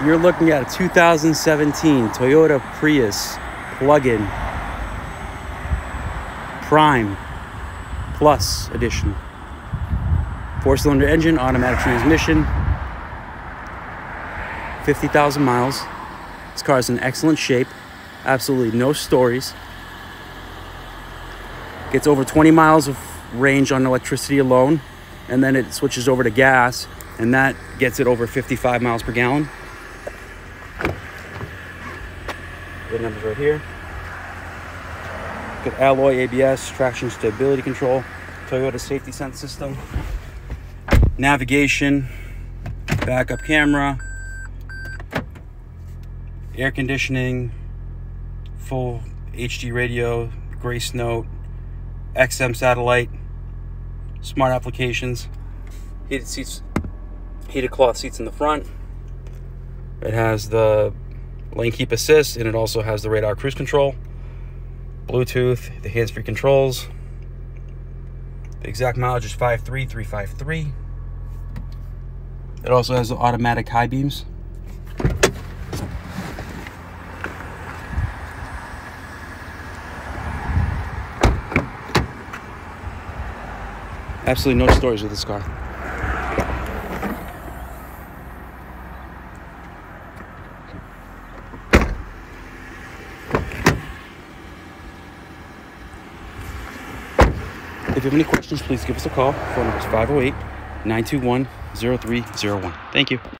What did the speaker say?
You're looking at a 2017 Toyota Prius plug-in Prime Plus edition. 4-cylinder engine, automatic transmission, 50,000 miles. This car is in excellent shape. Absolutely no stories. Gets over 20 miles of range on electricity alone, and then it switches over to gas, and that gets it over 55 miles per gallon. The numbers right here. Good alloy, ABS, traction stability control, Toyota safety sense system, navigation, backup camera, air conditioning, full HD radio, Grace Note, XM satellite, smart applications, heated seats, heated cloth seats in the front. It has the lane keep assist, and it also has the radar cruise control, Bluetooth, the hands-free controls. The exact mileage is 53353. It also has the automatic high beams. Absolutely no stories with this car. If you have any questions, please give us a call. Phone number is 508-921-0301. Thank you.